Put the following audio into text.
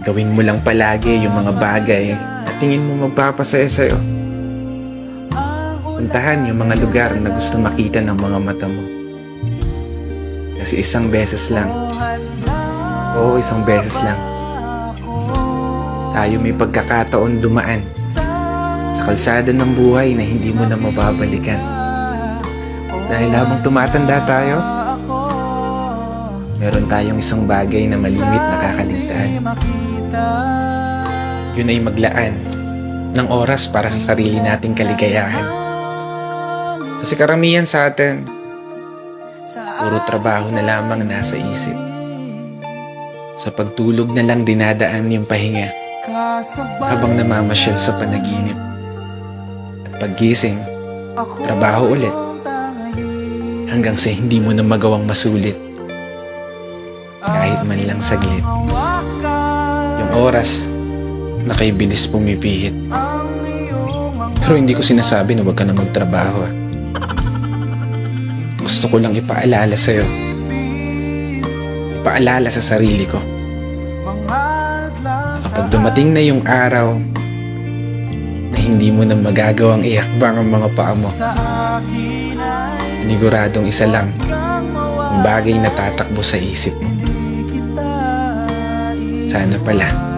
Gawin mo lang palagi yung mga bagay na tingin mo magpapasaya sa'yo. Puntahan yung mga lugar na gusto makita ng mga mata mo. Kasi isang beses lang, oo, isang beses lang, tayo may pagkakataon dumaan sa kalsada ng buhay na hindi mo na mababalikan. Dahil habang tumatanda tayo, meron tayong isang bagay na malimit na kakaligtaan. Yun ay maglaan ng oras para sa sarili nating kaligayahan. Kasi karamihan sa atin, puro trabaho na lamang nasa isip. Sa pagtulog na lang dinadaan yung pahinga habang namamasyal sa panaginip. At paggising, trabaho ulit hanggang sa hindi mo na magawang masulit kahit man lang saglit. Yung oras na kay bilis pumipihit. Pero hindi ko sinasabi na huwag ka na magtrabaho. Gusto ko lang ipaalala sa'yo, ipaalala sa sarili ko, kapag dumating na yung araw na hindi mo na magagawang iakbang ang mga paa mo, paniguradong isa lang ang bagay na tatakbo sa isip mo. Sana pala